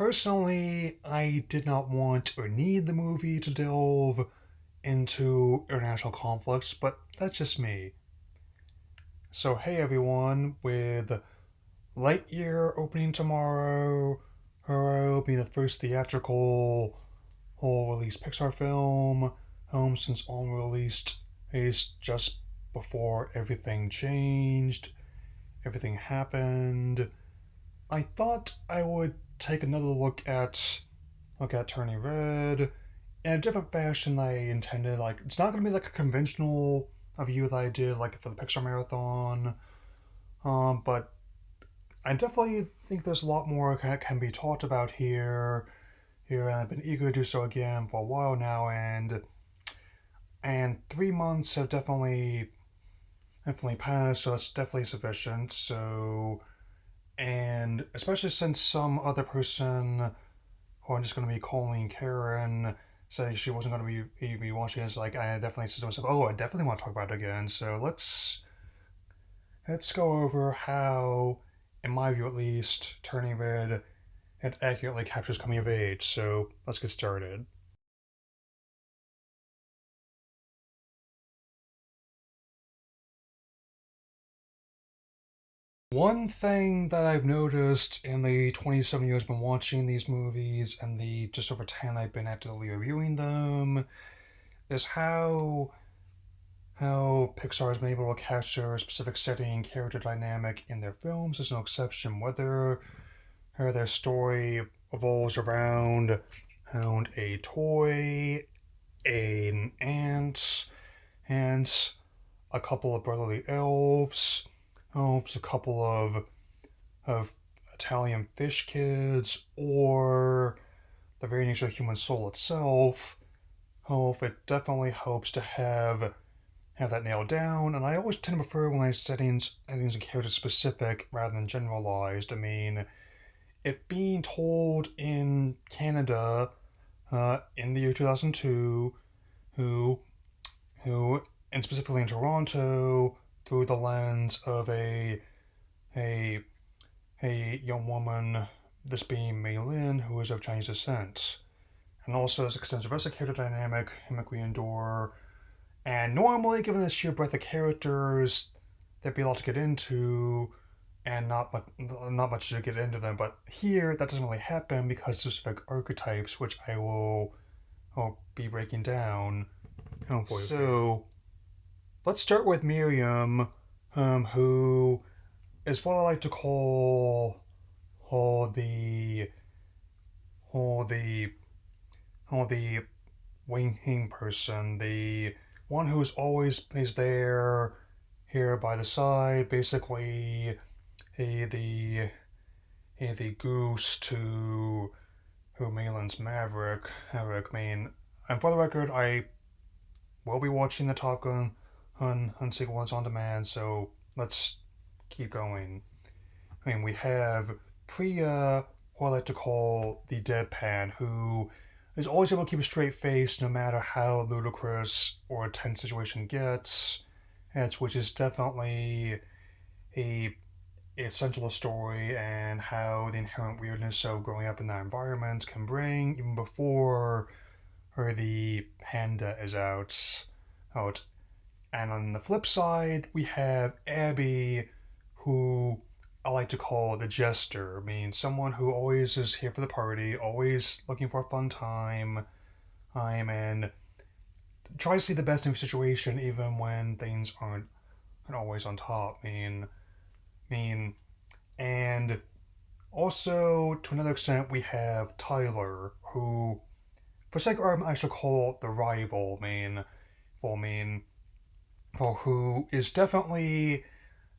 Personally, I did not want or need the movie to delve into international conflicts, but that's just me. So, hey everyone, with Lightyear opening tomorrow, Hero being the first theatrical whole release Pixar film, home since all released is just before everything changed, everything happened. I thought I would take another look at Turning Red in a different fashion than I intended. Like, it's not gonna be like a conventional view that I did like for the Pixar marathon. But I definitely think there's a lot more that can be talked about here, and I've been eager to do so again for a while now, and 3 months have definitely passed, so that's definitely sufficient. So, and especially since some other person who I'm just going to be calling Karen said she wasn't going to be watching this, like I definitely said to myself, oh, I definitely want to talk about it again. So let's go over how, in my view at least, Turning Red it accurately captures coming of age. So let's get started. One thing that I've noticed in the 27 years I've been watching these movies and the just over 10 I've been actively reviewing them is how Pixar has been able to capture a specific setting and character dynamic in their films. There's no exception. Whether their story revolves around a toy, an ant, a couple of brotherly elves, a couple of Italian fish kids, or the very nature of the human soul itself. It definitely helps to have that nailed down, and I always tend to prefer when I settings and character specific rather than generalized. I mean, it being told in Canada, in the year 2002, who who and specifically in Toronto, through the lens of a a young woman, this being Mei Lin, who is of Chinese descent, and also this extensive rest of character dynamic we endure. And normally, given the sheer breadth of characters, there'd be a lot to get into, and not much to get into them. But here, that doesn't really happen because of specific archetypes, which I'll be breaking down. Hopefully. So let's start with Miriam, who is what I like to call the or the winging person, the one who's always is there here by the side, basically he the goose to who Malin's Maverick. I mean, and for the record, I will be watching the Top Gun sequence on demand, so let's keep going. I mean, we have Priya, who I like to call the deadpan, who is always able to keep a straight face no matter how ludicrous or a tense situation gets. Which is definitely a essential story and how the inherent weirdness of growing up in that environment can bring even before the panda is out. And on the flip side, we have Abby, who I like to call the jester. I mean, someone who always is here for the party, always looking for a fun time. And try to see the best in a situation even when things aren't always on top. I mean, and also to another extent, we have Tyler, who, for sake of argument, I should call the rival. I mean, well, who is definitely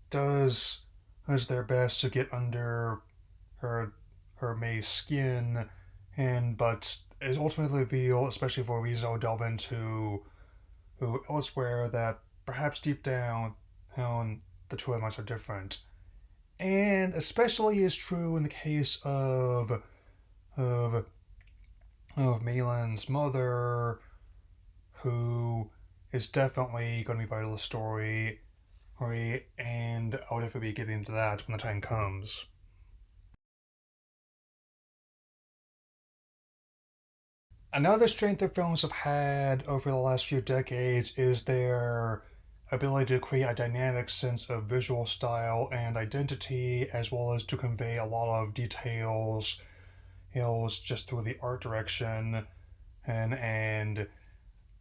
does does their best to get under her May's skin, and but is ultimately revealed, especially for reasons I'll delve into, who elsewhere that perhaps deep down, the two of us are different, and especially is true in the case of of Malin's mother, who is definitely going to be vital to the story, and I'll definitely be getting into that when the time comes. Another strength that films have had over the last few decades is their ability to create a dynamic sense of visual style and identity, as well as to convey a lot of details just through the art direction. And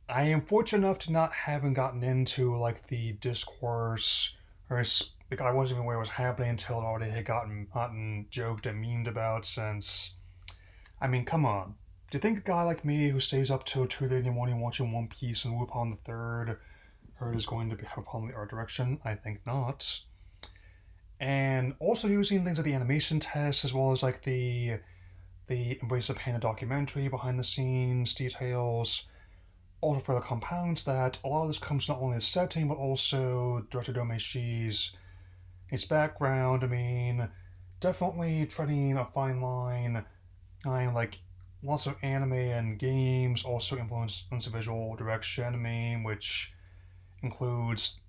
I am fortunate enough to not having gotten into like the discourse or like I wasn't even aware it was happening until it already had gotten joked and memed about since I mean, come on. Do you think a guy like me who stays up till 2 in the morning watching One Piece and Lupin the Third Herd is going to have a problem with the art direction? I think not. And also using things like the animation test as well as like the Embrace of Panda documentary behind the scenes details. Also for the compounds that a lot of this comes not only the setting but also director Domeshi's his background. I mean, definitely treading a fine line. I like lots of anime and games also influence visual direction. I mean, which includes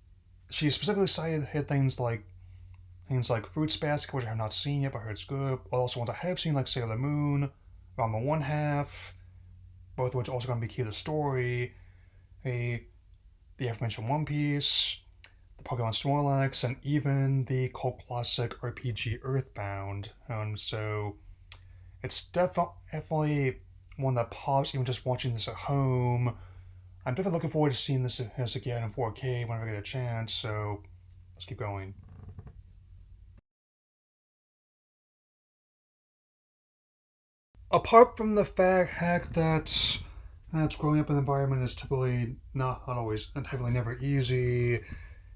she specifically cited hit things like Fruits Basket, which I have not seen yet, but I heard it's good. But also ones I have seen, like Sailor Moon, Rama One Half, both of which are also going to be key to the story. The aforementioned One Piece, the Pokemon Snorlax, and even the cult classic RPG Earthbound. So it's definitely one that pops even just watching this at home. I'm definitely looking forward to seeing this again in 4K whenever I get a chance, so let's keep going. Apart from the fact that growing up in an environment is typically not always and heavily never easy,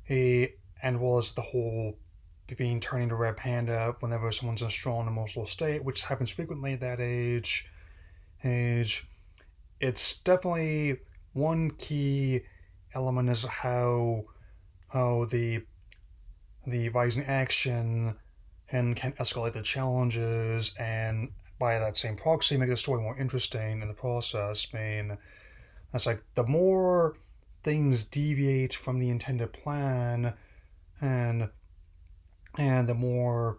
and well as the whole being turning into red panda whenever someone's in a strong emotional state, which happens frequently at that age, it's definitely one key element is how the rising action and can escalate the challenges and by that same proxy make the story more interesting in the process. I mean, that's like the more things deviate from the intended plan and the more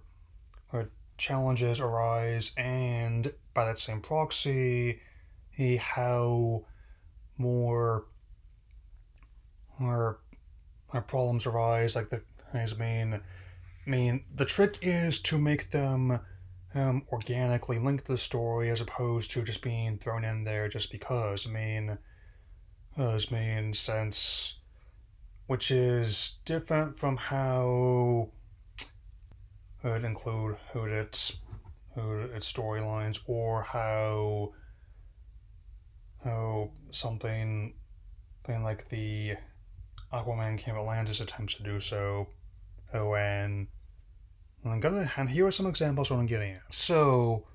challenges arise and by that same proxy how more or problems arise like the I mean the trick is to make them organically linked to the story as opposed to just being thrown in there just because. Since which is different from how it would include who its storylines or how something like the Aquaman Camp Atlantis attempts to do so. Oh, and here are some examples what I'm getting at. So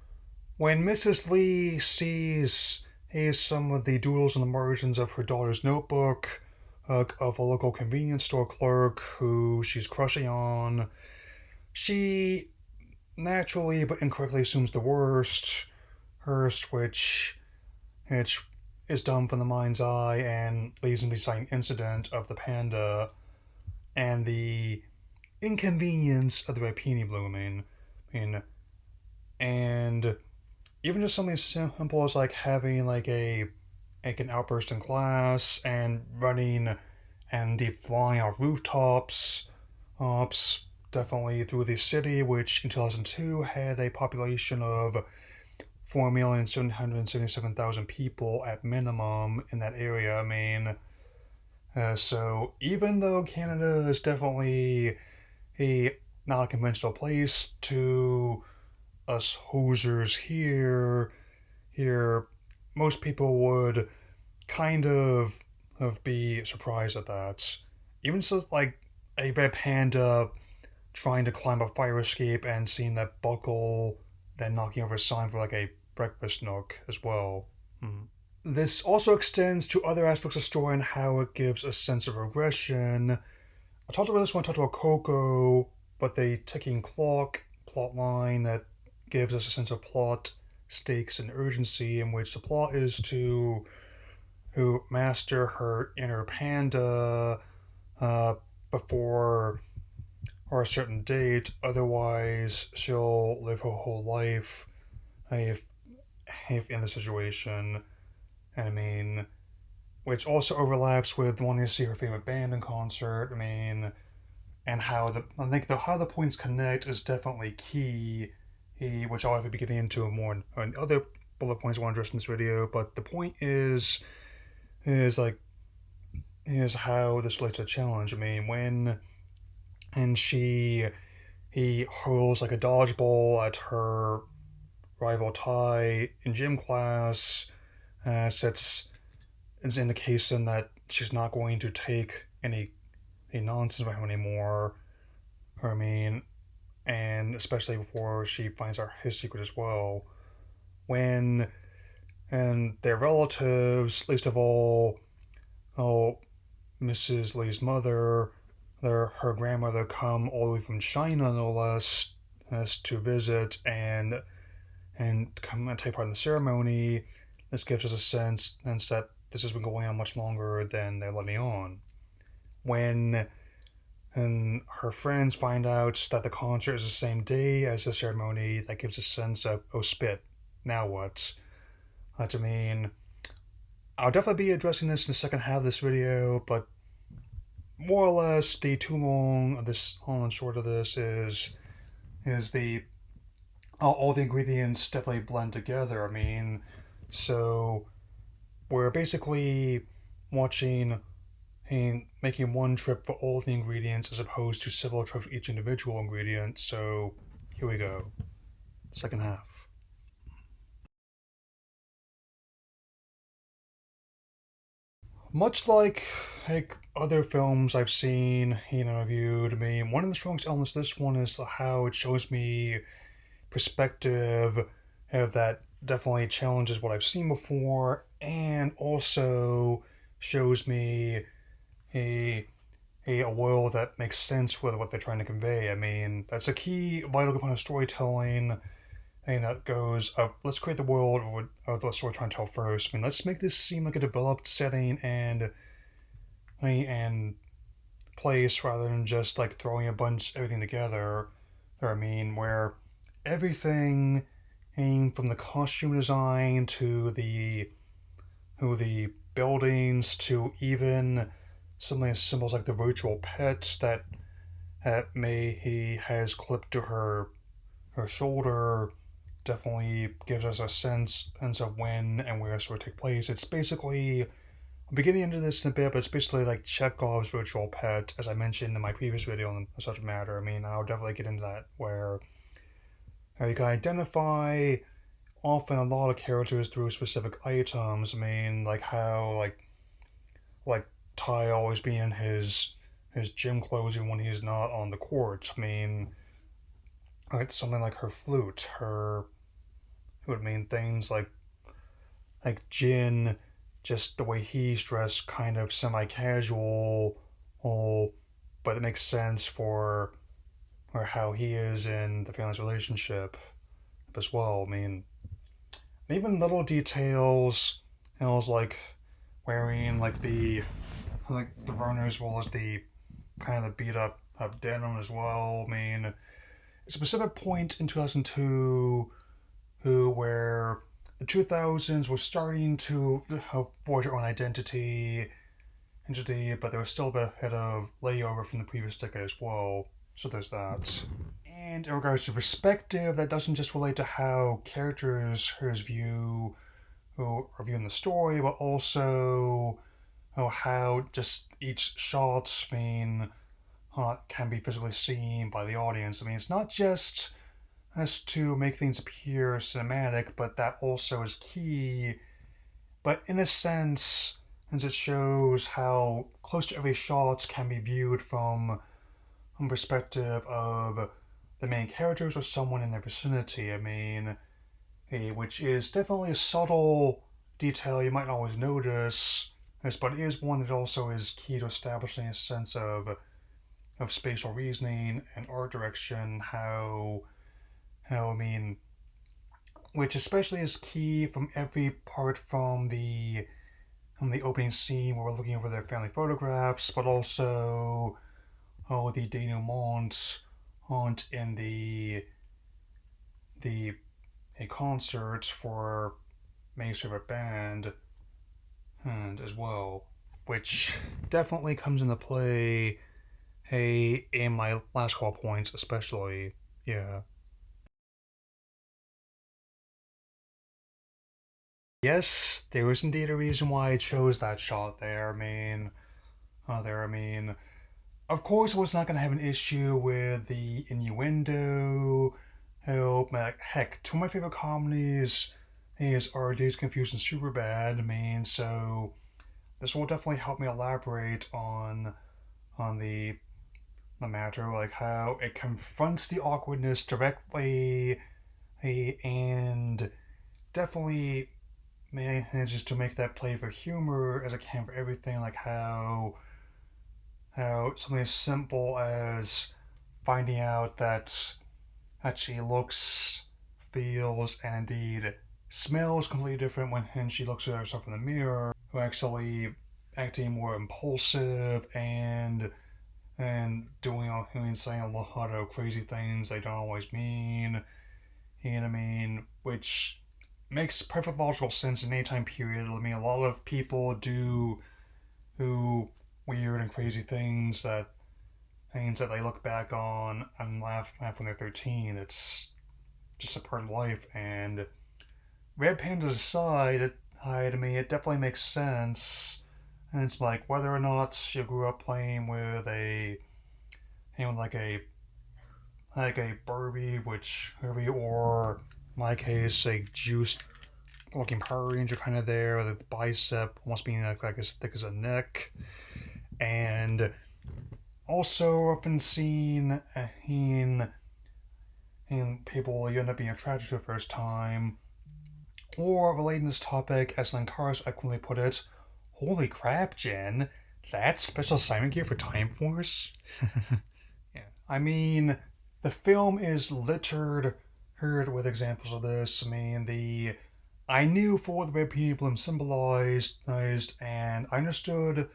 when Mrs. Lee sees some of the doodles on the margins of her daughter's notebook of a local convenience store clerk who she's crushing on, she naturally but incorrectly assumes the worst. Her switch, which is done from the mind's eye and leads into the same incident of the panda and the inconvenience of the rapini blooming. I mean, and even just something simple as like having like an outburst in class and running and deep flying off rooftops, ops definitely through the city, which in 2002 had a population of 4,777,000 people at minimum in that area. I mean, so even though Canada is definitely a not a conventional place to us hosers here most people would kind of be surprised at that. Even so, like a red panda trying to climb a fire escape and seeing that buckle, then knocking over a sign for like a breakfast nook as well. Hmm. This also extends to other aspects of the story and how it gives a sense of regression. I talked about this when I talked about Coco, but the ticking clock plot line that gives us a sense of plot, stakes, and urgency, in which the plot is to who master her inner panda before or a certain date, otherwise she'll live her whole life if in the situation. and I mean, which also overlaps with wanting to see her favorite band in concert. I mean, and I think how the points connect is definitely key. Which I'll have to be getting into more in other bullet points I want to address in this video. But the point is like is how this relates to a challenge. I mean, when and he hurls like a dodgeball at her rival Ty in gym class, sets as indication that she's not going to take any nonsense from him anymore. I mean, and especially before she finds out his secret as well. When and their relatives, least of all, oh, Mrs. Lee's mother, her grandmother, come all the way from China, no less, as to visit and come and take part in the ceremony. This gives us a sense that this has been going on much longer than they let me on. When and her friends find out that the concert is the same day as the ceremony, that gives a sense of, oh, spit, now what? I mean, I'll definitely be addressing this in the second half of this video, but more or less, the too long of this, long and short of this is the all the ingredients definitely blend together. I mean, so we're basically watching and making one trip for all the ingredients as opposed to several trips for each individual ingredient. So here we go, second half. Much like other films I've seen, reviewed, I mean, one of the strongest elements of this one is how it shows me perspective that definitely challenges what I've seen before, and also shows me a a world that makes sense with what they're trying to convey. I mean, that's a key vital component of storytelling. And that goes, let's create the world of the story we're trying to tell first. I mean, let's make this seem like a developed setting and place rather than just like throwing a bunch everything together. I mean, where everything from the costume design to the buildings to even something as simple as like the virtual pets that May he has clipped to her shoulder definitely gives us a sense of when and where this will take place. It's basically I'll be getting into this in a bit, but it's basically like Chekhov's virtual pet, as I mentioned in my previous video on the subject matter. I mean, I'll definitely get into that where you can identify often a lot of characters through specific items. I mean, like how like Ty always being in his gym clothes even when he's not on the court. I mean, like something like her flute, her it would mean things like Jin, just the way he's dressed, kind of semi-casual, oh, but it makes sense for or how he is in the family's relationship as well. I mean, even little details, like wearing like the runners as well as the kind of the beat up denim as well. I mean, a specific point in 2002 where the 2000s were starting to forge their own identity, but there was still a bit ahead of layover from the previous decade as well. So there's that. And in regards to perspective, that doesn't just relate to how characters view who are viewing the story, but also how just each shot can be physically seen by the audience. I mean, it's not just as to make things appear cinematic, but that also is key. But in a sense, as it shows how close to every shot can be viewed from perspective of the main characters or someone in their vicinity. I mean, which is definitely a subtle detail you might not always notice, but it is one that also is key to establishing a sense of spatial reasoning and art direction. How I mean, which especially is key from every part from the opening scene where we're looking over their family photographs, but also the denouement in the a concert for May's favorite band, and as well, which definitely comes into play. Hey, in my last couple points, especially, yeah. Yes, there is indeed a reason why I chose that shot there. I mean, of course, I was not gonna have an issue with the innuendo. Oh, heck, two of my favorite comedies are Dazed, Confused, and Superbad. So this will definitely help me elaborate on the matter, like how it confronts the awkwardness directly, and definitely manages to make that play for humor as it can for everything, like how something as simple as finding out that she looks, feels, and indeed smells completely different when she looks at herself in the mirror, who actually acting more impulsive and doing all and saying a lot of crazy things they don't always mean. You know what I mean? Which makes perfect logical sense in any time period. I mean, a lot of people do weird and crazy things that they look back on and laugh when they're 13. It's just a part of life. And red pandas aside, to me, it definitely makes sense. And it's like whether or not you grew up playing with like a Barbie, which Herbie, or in my case, a juiced looking Power Ranger kind of there, with the bicep almost being like as thick as a neck. And also often seen in people you end up being attracted to the first time. Or relating this topic, as Lancaris eloquently put it, holy crap, Jen, that's special assignment gear for Time Force? Yeah. I mean, the film is littered heard with examples of this. I knew for what the red emblem symbolized, and I understood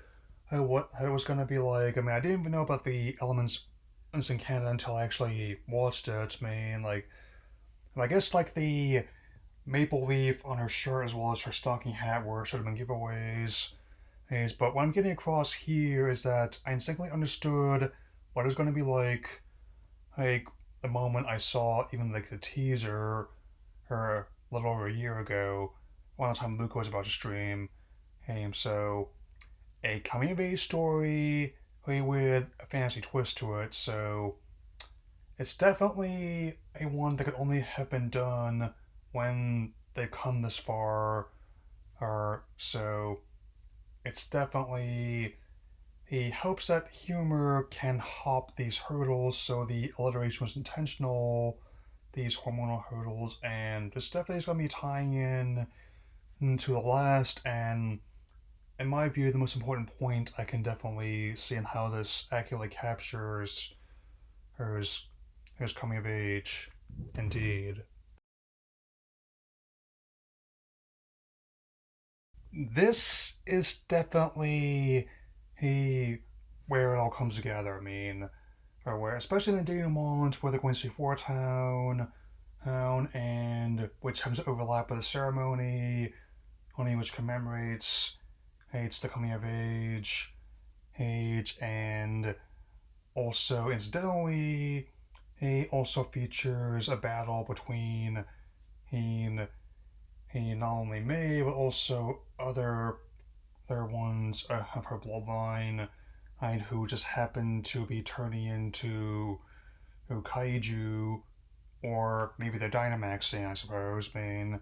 how it was gonna be like. I mean, I didn't even know about the elements in Canada until I actually watched it. I guess like the maple leaf on her shirt as well as her stocking hat were should have been giveaways. But what I'm getting across here is that I instinctively understood what it was going to be like the moment I saw even like the teaser, her a little over a year ago, around the time Luca was about to stream. So a coming of age story with a fantasy twist to it. So it's definitely a one that could only have been done when they've come this far. Or so it's definitely he hopes that humor can hop these hurdles, so the alliteration was intentional, these hormonal hurdles, and this definitely is going to be tying in to the last, and in my view, the most important point I can definitely see in how this accurately captures hers, his coming of age. Indeed. This is definitely he where it all comes together. Or where, especially in the denouement where they're going to see Four Town, and which happens to overlap with the ceremony, only which commemorates it's the coming of age, and also incidentally, he also features a battle between he, he not only May but also other ones of her bloodline, and who just happen to be turning into kaiju, or maybe they're Dynamaxing, I suppose, being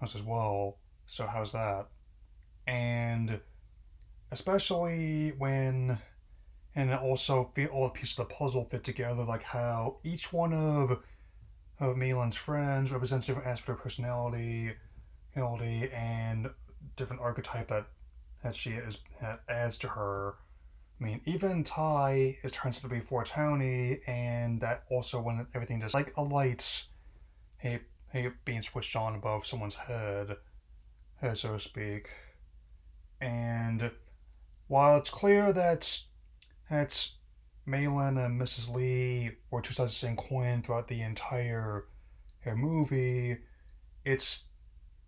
us as well. So how's that? And especially when, and also all the pieces of the puzzle fit together, like how each one of Malin's friends represents different aspects of personality, and different archetype that she is that adds to her. Even Tai is turns out to be for Tony, and that also when everything just like a light, hey, being switched on above someone's head, so to speak. And while it's clear that's Malin and Mrs. Lee were two sides of the same coin throughout the entire movie, it's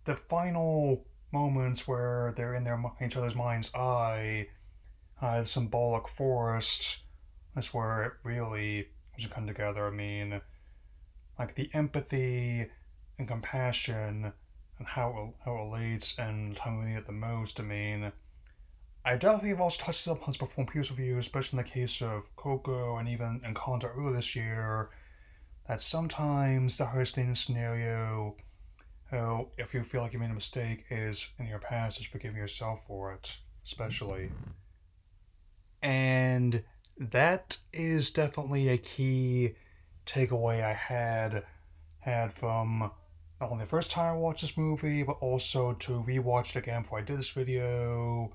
the final moments where they're in each other's mind's eye, the symbolic forest. That's where it really should come together. I mean, like the empathy and compassion and how it relates and time we need it the most. I mean, I definitely have also touched upon this before in previous reviews, especially in the case of Coco and even Encanto earlier this year, that sometimes the hardest thing in the scenario, if you feel like you made a mistake, is in your past, is forgiving yourself for it, especially. And that is definitely a key takeaway I had from not only the first time I watched this movie, but also to rewatch it again before I did this video.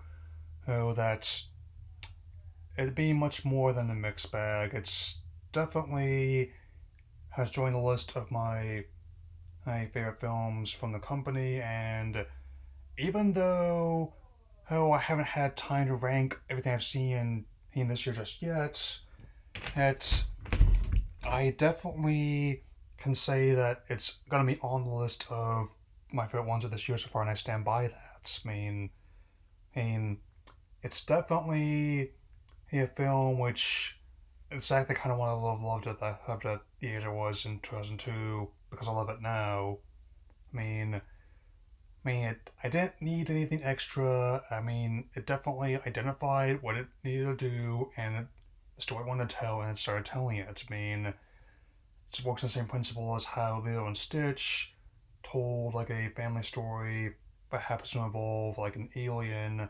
Oh, that it'd be much more than a mixed bag. It's definitely has joined the list of my favorite films from the company, and even though I haven't had time to rank everything I've seen in this year just yet, it I definitely can say that it's gonna be on the list of my favorite ones of this year so far, and I stand by that. I mean, it's definitely a film which exactly kind of what I loved at the age I was in 2002 because I love it now. I mean, I didn't need anything extra. I mean, it definitely identified what it needed to do and the story it wanted to tell, and it started telling it. I mean, it works on the same principle as how Lilo and Stitch told like a family story, but happens to involve like an alien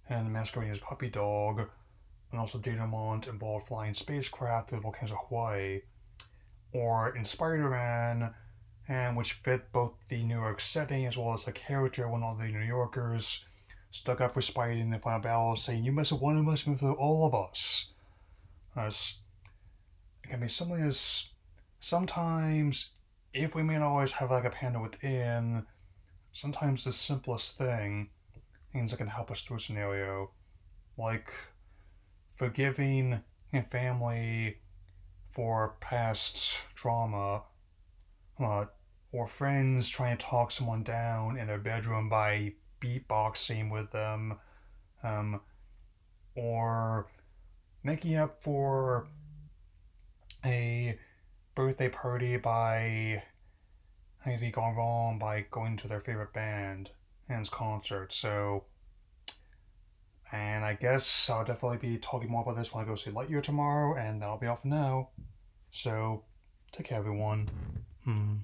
and masquerading as a puppy dog, and also Denouement involved flying spacecraft through the volcanoes of Hawaii, or in Spider-Man, and which fit both the New York setting as well as the character when all the New Yorkers stuck up for Spidey in the final battle, saying, "You must have one of us for all of us." As it can be something as sometimes, if we may not always have like a panda within, sometimes the simplest thing means it can help us through a scenario, like forgiving a family for past trauma, uh, or friends trying to talk someone down in their bedroom by beatboxing with them, um, or making up for a birthday party by maybe gone wrong by going to their favorite band and its concert. So, and I guess I'll definitely be talking more about this when I go see Lightyear tomorrow, and that'll be all for now. So, take care, everyone. Hmm.